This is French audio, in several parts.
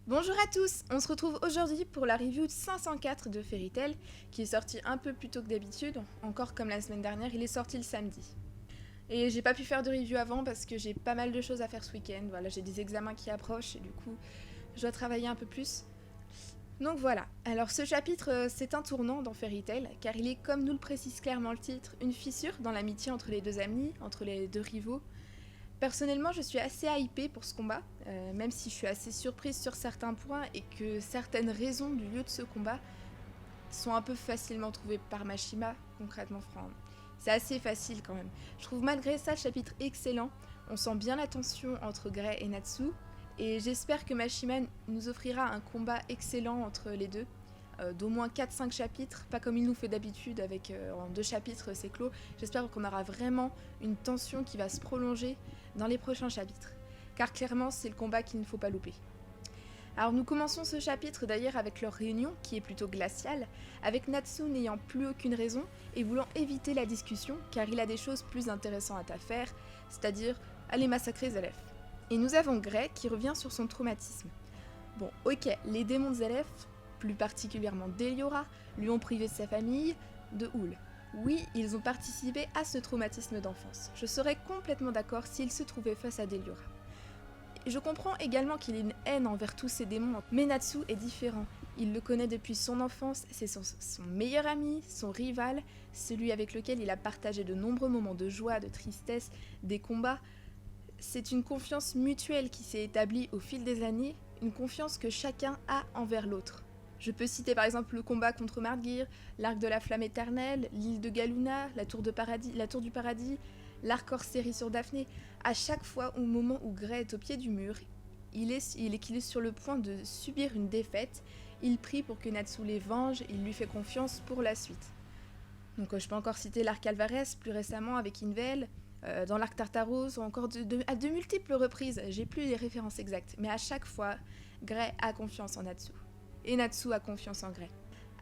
Bonjour à tous, on se retrouve aujourd'hui pour la review 504 de Fairy Tail, qui est sorti un peu plus tôt que d'habitude, encore comme la semaine dernière, il est sorti le samedi. Et j'ai pas pu faire de review avant parce que j'ai pas mal de choses à faire ce week-end, voilà, j'ai des examens qui approchent et du coup je dois travailler un peu plus. Donc voilà, alors ce chapitre c'est un tournant dans Fairy Tail, car il est, comme nous le précise clairement le titre, une fissure dans l'amitié entre les deux amis, entre les deux rivaux. Personnellement, je suis assez hypée pour ce combat, même si je suis assez surprise sur certains points et que certaines raisons du lieu de ce combat sont un peu facilement trouvées par Mashima, concrètement. C'est assez facile quand même. Je trouve malgré ça le chapitre excellent, on sent bien la tension entre Grey et Natsu, et j'espère que Mashima nous offrira un combat excellent entre les deux, d'au moins 4-5 chapitres, pas comme il nous fait d'habitude avec en 2 chapitres c'est clos. J'espère qu'on aura vraiment une tension qui va se prolonger dans les prochains chapitres, car clairement c'est le combat qu'il ne faut pas louper. Alors nous commençons ce chapitre d'ailleurs avec leur réunion qui est plutôt glaciale, avec Natsu n'ayant plus aucune raison et voulant éviter la discussion car il a des choses plus intéressantes à faire, c'est-à-dire aller massacrer Zelef. Et nous avons Grey qui revient sur son traumatisme. Bon, ok, les démons de Zelef, plus particulièrement Deliora, lui ont privé de sa famille, de Houle. Oui, ils ont participé à ce traumatisme d'enfance. Je serais complètement d'accord s'ils se trouvaient face à Deliora. Je comprends également qu'il ait une haine envers tous ces démons, mais Natsu est différent. Il le connaît depuis son enfance, c'est son meilleur ami, son rival, celui avec lequel il a partagé de nombreux moments de joie, de tristesse, des combats. C'est une confiance mutuelle qui s'est établie au fil des années, une confiance que chacun a envers l'autre. Je peux citer par exemple le combat contre Margir, l'arc de la flamme éternelle, l'île de Galuna, la tour du paradis, l'arc hors série sur Daphné. À chaque fois au moment où Grey est au pied du mur, qu'il est sur le point de subir une défaite, il prie pour que Natsu les venge, il lui fait confiance pour la suite. Donc je peux encore citer l'arc Alvarez plus récemment avec Invel, dans l'arc Tartaros, ou encore à de multiples reprises, j'ai plus les références exactes, mais à chaque fois, Grey a confiance en Natsu. Et Natsu a confiance en Grey.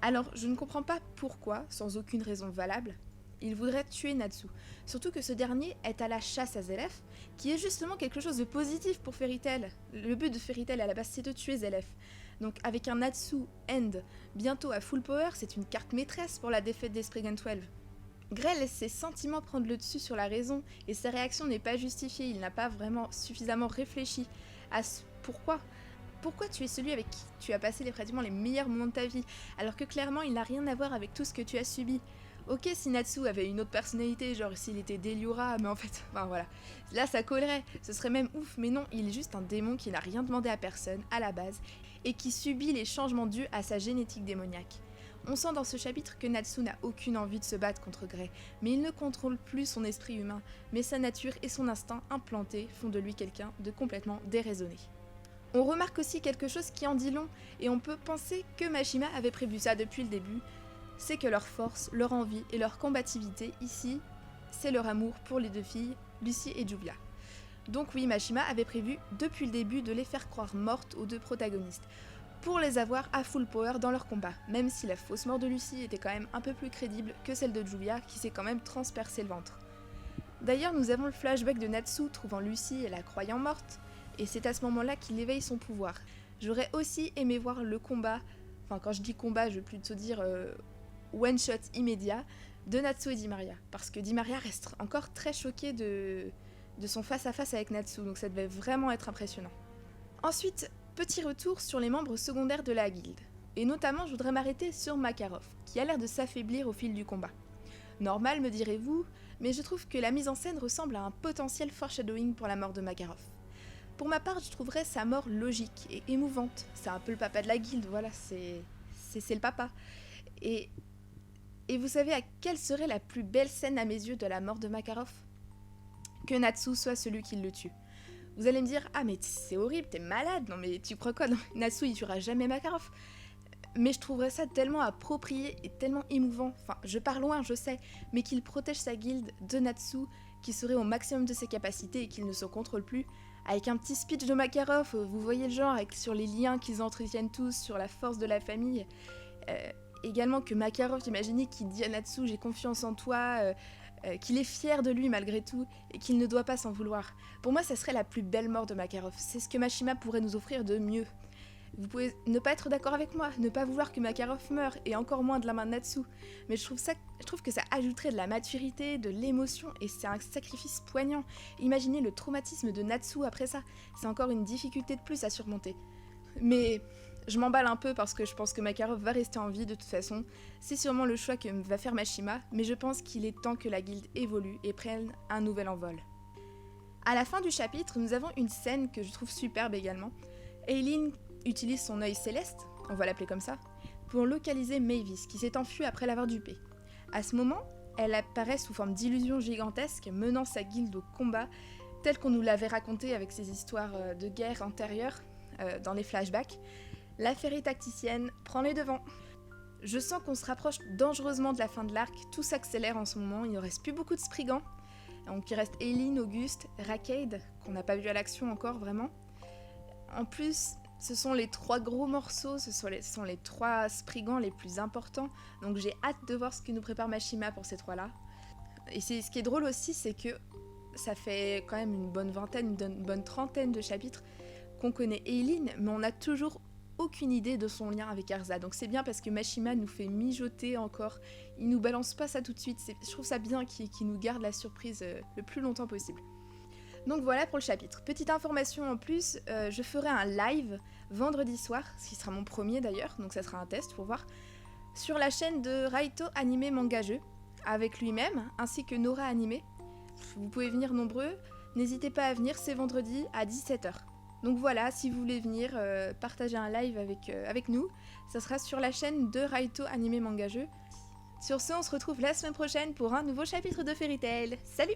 Alors, je ne comprends pas pourquoi, sans aucune raison valable, il voudrait tuer Natsu. Surtout que ce dernier est à la chasse à Zelef, qui est justement quelque chose de positif pour Fairy Tail. Le but de Fairy Tail à la base, c'est de tuer Zelef. Donc avec un Natsu End bientôt à full power, c'est une carte maîtresse pour la défaite des Spriggan 12. Grey laisse ses sentiments prendre le dessus sur la raison, et sa réaction n'est pas justifiée, il n'a pas vraiment suffisamment réfléchi à pourquoi. Pourquoi tu es celui avec qui tu as passé pratiquement les meilleurs moments de ta vie, alors que clairement il n'a rien à voir avec tout ce que tu as subi. Ok, si Natsu avait une autre personnalité, genre s'il était Deliora, mais en fait, enfin voilà, là ça collerait, ce serait même ouf, mais non, il est juste un démon qui n'a rien demandé à personne, à la base, et qui subit les changements dus à sa génétique démoniaque. On sent dans ce chapitre que Natsu n'a aucune envie de se battre contre Grey, mais il ne contrôle plus son esprit humain, mais sa nature et son instinct implantés font de lui quelqu'un de complètement déraisonné. On remarque aussi quelque chose qui en dit long, et on peut penser que Mashima avait prévu ça depuis le début, c'est que leur force, leur envie et leur combativité ici, c'est leur amour pour les deux filles, Lucy et Julia. Donc oui, Mashima avait prévu depuis le début de les faire croire mortes aux deux protagonistes, pour les avoir à full power dans leur combat, même si la fausse mort de Lucy était quand même un peu plus crédible que celle de Julia qui s'est quand même transpercé le ventre. D'ailleurs, nous avons le flashback de Natsu trouvant Lucy et la croyant morte, et c'est à ce moment-là qu'il éveille son pouvoir. J'aurais aussi aimé voir le combat, enfin quand je dis combat, je veux plutôt dire one-shot immédiat, de Natsu et Dimaria, parce que Dimaria reste encore très choquée de son face-à-face avec Natsu, donc ça devait vraiment être impressionnant. Ensuite, petit retour sur les membres secondaires de la guilde, et notamment je voudrais m'arrêter sur Makarov, qui a l'air de s'affaiblir au fil du combat. Normal, me direz-vous, mais je trouve que la mise en scène ressemble à un potentiel foreshadowing pour la mort de Makarov. Pour ma part, je trouverais sa mort logique et émouvante. C'est un peu le papa de la guilde, voilà, c'est le papa. Et vous savez à quelle serait la plus belle scène à mes yeux de la mort de Makarov ? Que Natsu soit celui qui le tue. Vous allez me dire, ah mais c'est horrible, t'es malade, non mais tu crois quoi, non, Natsu il tuera jamais Makarov. Mais je trouverais ça tellement approprié et tellement émouvant, enfin je pars loin je sais, mais qu'il protège sa guilde de Natsu, qui serait au maximum de ses capacités et qu'il ne se contrôle plus, avec un petit speech de Makarov, vous voyez le genre, sur les liens qu'ils entretiennent tous, sur la force de la famille. Également que Makarov, imaginez qu'il dit à Natsu j'ai confiance en toi, qu'il est fier de lui malgré tout, et qu'il ne doit pas s'en vouloir. Pour moi ça serait la plus belle mort de Makarov, c'est ce que Mashima pourrait nous offrir de mieux. Vous pouvez ne pas être d'accord avec moi, ne pas vouloir que Makarov meure, et encore moins de la main de Natsu, mais je trouve que ça ajouterait de la maturité, de l'émotion, et c'est un sacrifice poignant. Imaginez le traumatisme de Natsu après ça, c'est encore une difficulté de plus à surmonter. Mais je m'emballe un peu parce que je pense que Makarov va rester en vie de toute façon, c'est sûrement le choix que va faire Mashima, mais je pense qu'il est temps que la guilde évolue et prenne un nouvel envol. À la fin du chapitre, nous avons une scène que je trouve superbe également. Eileen utilise son œil céleste, on va l'appeler comme ça, pour localiser Mavis, qui s'est enfuie après l'avoir dupée. À ce moment, elle apparaît sous forme d'illusion gigantesque, menant sa guilde au combat, tel qu'on nous l'avait raconté avec ses histoires de guerre antérieures, dans les flashbacks. La féerie tacticienne prend les devants. Je sens qu'on se rapproche dangereusement de la fin de l'arc, tout s'accélère en ce moment, il ne reste plus beaucoup de Spriggans. Donc il reste Eileen, Auguste, Rakade, qu'on n'a pas vu à l'action encore vraiment. En plus, ce sont les 3 gros morceaux, ce sont les 3 Spriggans les plus importants, donc j'ai hâte de voir ce que nous prépare Mashima pour ces 3-là. Et ce qui est drôle aussi, c'est que ça fait quand même une bonne vingtaine, une bonne trentaine de chapitres qu'on connaît Eileen, mais on n'a toujours aucune idée de son lien avec Erza. Donc c'est bien parce que Mashima nous fait mijoter encore, il nous balance pas ça tout de suite, je trouve ça bien qu'il nous garde la surprise le plus longtemps possible. Donc voilà pour le chapitre. Petite information en plus, je ferai un live vendredi soir, ce qui sera mon premier d'ailleurs, donc ça sera un test pour voir, sur la chaîne de Raito Anime Manga Jeu, avec lui-même, ainsi que Nora Anime. Vous pouvez venir nombreux, n'hésitez pas à venir, c'est vendredi à 17h. Donc voilà, si vous voulez venir partager un live avec nous, ça sera sur la chaîne de Raito Anime Manga Jeu. Sur ce, on se retrouve la semaine prochaine pour un nouveau chapitre de Fairy Tail. Salut!